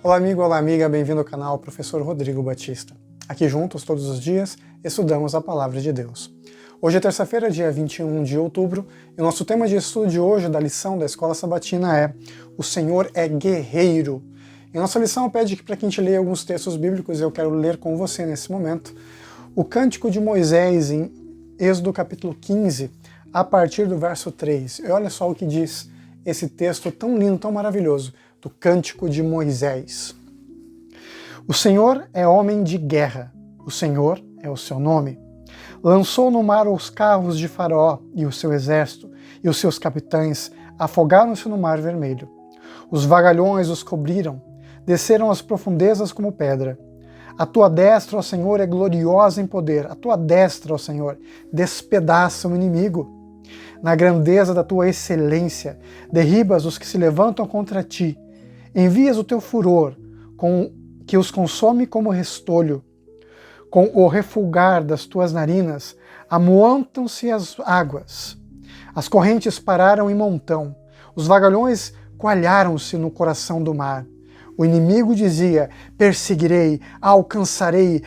Olá amigo, olá amiga, bem-vindo ao canal Professor Rodrigo Batista. Aqui juntos, todos os dias, estudamos a Palavra de Deus. Hoje é terça-feira, dia 21 de outubro, e o nosso tema de estudo de hoje da lição da Escola Sabatina é O Senhor é Guerreiro. E nossa lição pede que para que a gente leia alguns textos bíblicos, eu quero ler com você nesse momento o Cântico de Moisés em Êxodo capítulo 15, a partir do verso 3. E olha só o que diz esse texto tão lindo, tão maravilhoso, do Cântico de Moisés. O Senhor é homem de guerra, o Senhor é o seu nome. Lançou no mar os carros de Faraó e o seu exército, e os seus capitães afogaram-se no mar vermelho. Os vagalhões os cobriram, desceram às profundezas como pedra. A tua destra, ó Senhor, é gloriosa em poder, a tua destra, ó Senhor, despedaça o inimigo. Na grandeza da tua excelência, derribas os que se levantam contra ti. Envias o teu furor, que os consome como restolho. Com o refulgar das tuas narinas, amontam-se as águas. As correntes pararam em montão. Os vagalhões coalharam-se no coração do mar. O inimigo dizia: perseguirei, alcançarei,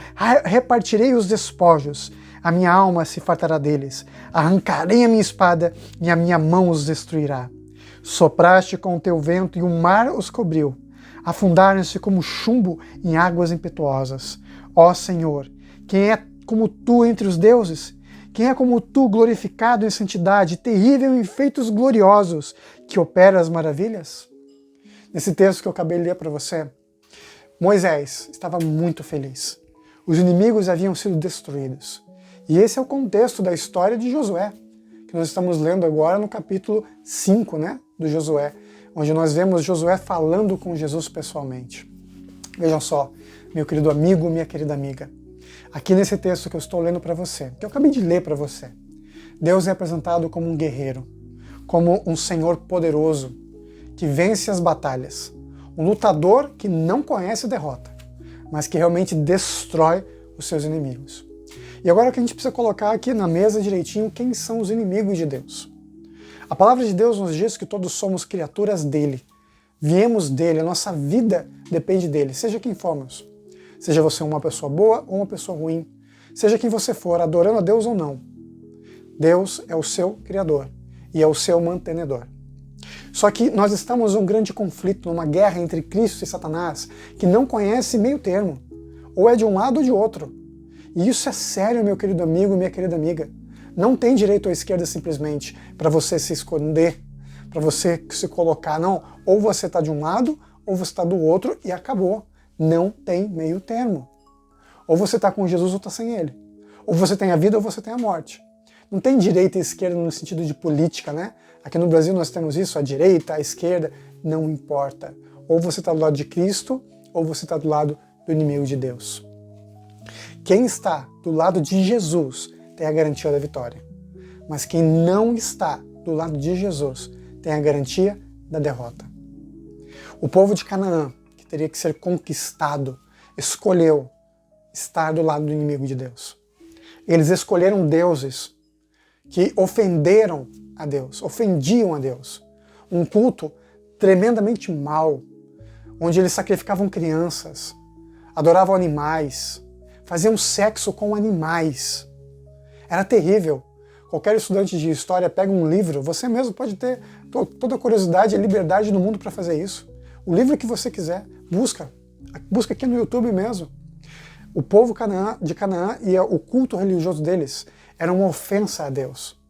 repartirei os despojos. A minha alma se fartará deles. Arrancarei a minha espada e a minha mão os destruirá. Sopraste com o teu vento e o mar os cobriu. Afundaram-se como chumbo em águas impetuosas. Ó Senhor, quem é como tu entre os deuses? Quem é como tu, glorificado em santidade, terrível em feitos gloriosos, que opera as maravilhas? Nesse texto que eu acabei de ler para você, Moisés estava muito feliz. Os inimigos haviam sido destruídos. E esse é o contexto da história de Josué, que nós estamos lendo agora no capítulo 5, do Josué, onde nós vemos Josué falando com Jesus pessoalmente. Vejam só, meu querido amigo, minha querida amiga, aqui nesse texto que eu estou lendo para você, que eu acabei de ler para você, Deus é apresentado como um guerreiro, como um Senhor poderoso, que vence as batalhas, um lutador que não conhece derrota, mas que realmente destrói os seus inimigos. E agora o que a gente precisa colocar aqui na mesa direitinho, quem são os inimigos de Deus? A palavra de Deus nos diz que todos somos criaturas dele, viemos dele, a nossa vida depende dele, seja quem formos. Seja você uma pessoa boa ou uma pessoa ruim, seja quem você for, adorando a Deus ou não. Deus é o seu Criador e é o seu mantenedor. Só que nós estamos num grande conflito, numa guerra entre Cristo e Satanás, que não conhece meio termo, ou é de um lado ou de outro. E isso é sério, meu querido amigo, minha querida amiga. Não tem direito à esquerda simplesmente para você se esconder, para você se colocar, não. Ou você está de um lado, ou você está do outro e acabou. Não tem meio termo. Ou você está com Jesus ou está sem ele. Ou você tem a vida ou você tem a morte. Não tem direita e esquerda no sentido de política, né? Aqui no Brasil nós temos isso, a direita, a esquerda, não importa. Ou você está do lado de Cristo, ou você está do lado do inimigo de Deus. Quem está do lado de Jesus tem a garantia da vitória. Mas quem não está do lado de Jesus tem a garantia da derrota. O povo de Canaã, que teria que ser conquistado, escolheu estar do lado do inimigo de Deus. Eles escolheram deuses que ofenderam a Deus, ofendiam a Deus. Um culto tremendamente mau, onde eles sacrificavam crianças, adoravam animais, faziam sexo com animais. Era terrível. Qualquer estudante de história pega um livro, você mesmo pode ter toda a curiosidade e a liberdade do mundo para fazer isso. O livro que você quiser, busca aqui no YouTube mesmo. O povo de Canaã e o culto religioso deles era uma ofensa a Deus.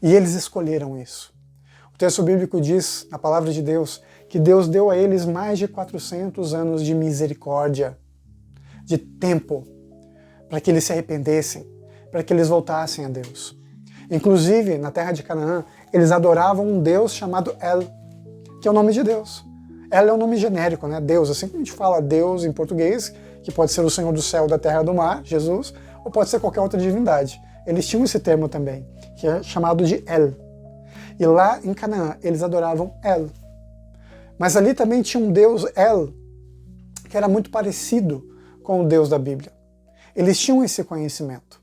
E eles escolheram isso. O texto bíblico diz, na palavra de Deus, que Deus deu a eles mais de 400 anos de misericórdia, de tempo, para que eles se arrependessem, para que eles voltassem a Deus. Inclusive, na terra de Canaã, eles adoravam um Deus chamado El, que é o nome de Deus. El é um nome genérico, né? Deus, assim como a gente fala Deus em português, que pode ser o Senhor do céu, da terra e do mar, Jesus, ou pode ser qualquer outra divindade. Eles tinham esse termo também, que é chamado de El. E lá em Canaã, eles adoravam El. Mas ali também tinha um Deus El, que era muito parecido com o Deus da Bíblia. Eles tinham esse conhecimento.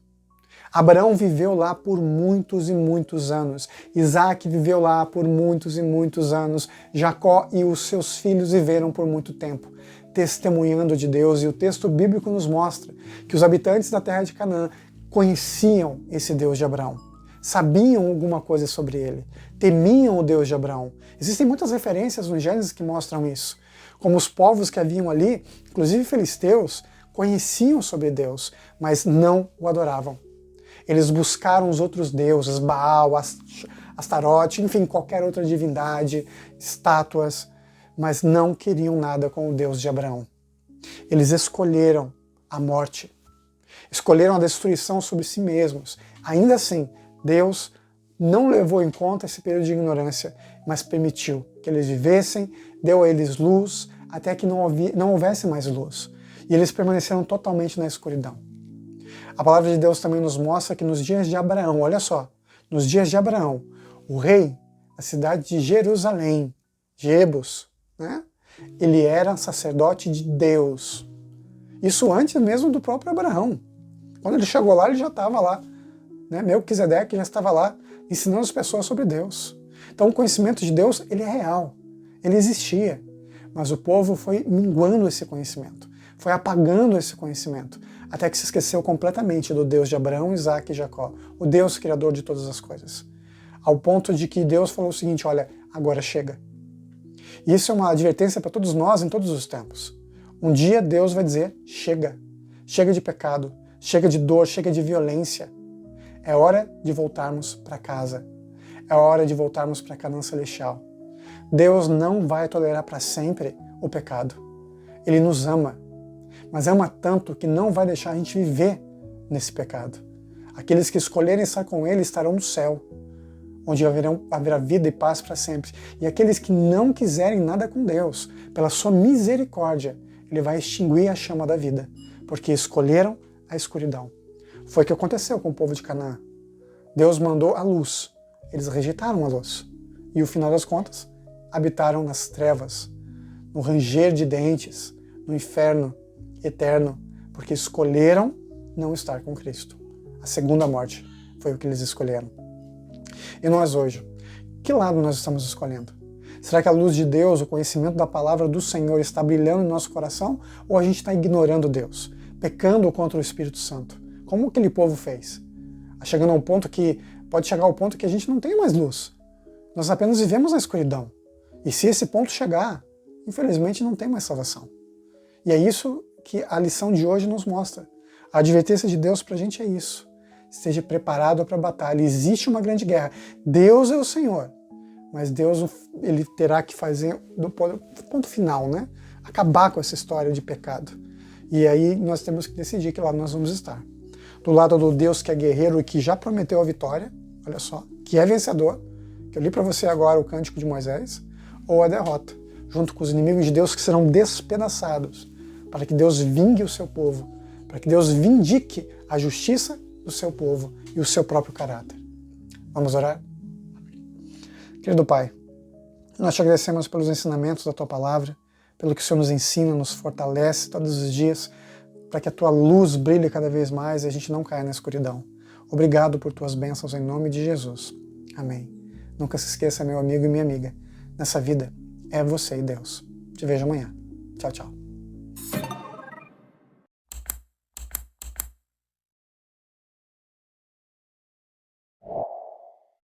Abraão viveu lá por muitos e muitos anos. Isaac viveu lá por muitos e muitos anos. Jacó e os seus filhos viveram por muito tempo, testemunhando de Deus. E o texto bíblico nos mostra que os habitantes da terra de Canaã conheciam esse Deus de Abraão, sabiam alguma coisa sobre ele, temiam o Deus de Abraão. Existem muitas referências no Gênesis que mostram isso, como os povos que haviam ali, inclusive filisteus, conheciam sobre Deus, mas não o adoravam. Eles buscaram os outros deuses, Baal, Astarote, enfim, qualquer outra divindade, estátuas, mas não queriam nada com o Deus de Abraão. Eles escolheram a morte, escolheram a destruição sobre si mesmos. Ainda assim, Deus não levou em conta esse período de ignorância, mas permitiu que eles vivessem, deu a eles luz, até que não houvesse mais luz. E eles permaneceram totalmente na escuridão. A palavra de Deus também nos mostra que nos dias de Abraão, olha só, nos dias de Abraão, o rei da cidade de Jerusalém, Jebus, né? Ele era sacerdote de Deus. Isso antes mesmo do próprio Abraão. Quando ele chegou lá, ele já estava lá. Né? Melquisedeque já estava lá ensinando as pessoas sobre Deus. Então o conhecimento de Deus, ele é real. Ele existia. Mas o povo foi minguando esse conhecimento. Foi apagando esse conhecimento. Até que se esqueceu completamente do Deus de Abraão, Isaac e Jacó. O Deus criador de todas as coisas. Ao ponto de que Deus falou o seguinte, olha, agora chega. E isso é uma advertência para todos nós em todos os tempos. Um dia Deus vai dizer, chega. Chega de pecado. Chega de dor, chega de violência. É hora de voltarmos para casa. É hora de voltarmos para a Canaã celestial. Deus não vai tolerar para sempre o pecado. Ele nos ama, mas ama tanto que não vai deixar a gente viver nesse pecado. Aqueles que escolherem estar com Ele estarão no céu, onde haverá vida e paz para sempre. E aqueles que não quiserem nada com Deus, pela sua misericórdia, Ele vai extinguir a chama da vida, porque escolheram a escuridão. Foi o que aconteceu com o povo de Canaã. Deus mandou a luz, eles rejeitaram a luz. E no final das contas, habitaram nas trevas, no ranger de dentes, no inferno eterno, porque escolheram não estar com Cristo. A segunda morte foi o que eles escolheram. E nós hoje, que lado nós estamos escolhendo? Será que a luz de Deus, o conhecimento da palavra do Senhor está brilhando em nosso coração? Ou a gente está ignorando Deus, pecando contra o Espírito Santo? Como aquele povo fez? Chegando a um ponto que, pode chegar ao ponto que a gente não tem mais luz. Nós apenas vivemos na escuridão. E se esse ponto chegar, infelizmente não tem mais salvação. E é isso que a lição de hoje nos mostra. A advertência de Deus para a gente é isso. Esteja preparado para a batalha. Existe uma grande guerra. Deus é o Senhor. Mas Deus ele terá que fazer, do ponto final, né? Acabar com essa história de pecado. E aí nós temos que decidir que lado nós vamos estar. Do lado do Deus que é guerreiro e que já prometeu a vitória, olha só, que é vencedor, que eu li para você agora o Cântico de Moisés, ou a derrota, junto com os inimigos de Deus que serão despedaçados, para que Deus vingue o seu povo, para que Deus vindique a justiça do seu povo e o seu próprio caráter. Vamos orar? Querido Pai, nós te agradecemos pelos ensinamentos da Tua Palavra, pelo que o Senhor nos ensina, nos fortalece todos os dias, para que a Tua luz brilhe cada vez mais e a gente não caia na escuridão. Obrigado por Tuas bênçãos em nome de Jesus. Amém. Nunca se esqueça, meu amigo e minha amiga, nessa vida é você e Deus. Te vejo amanhã. Tchau, tchau.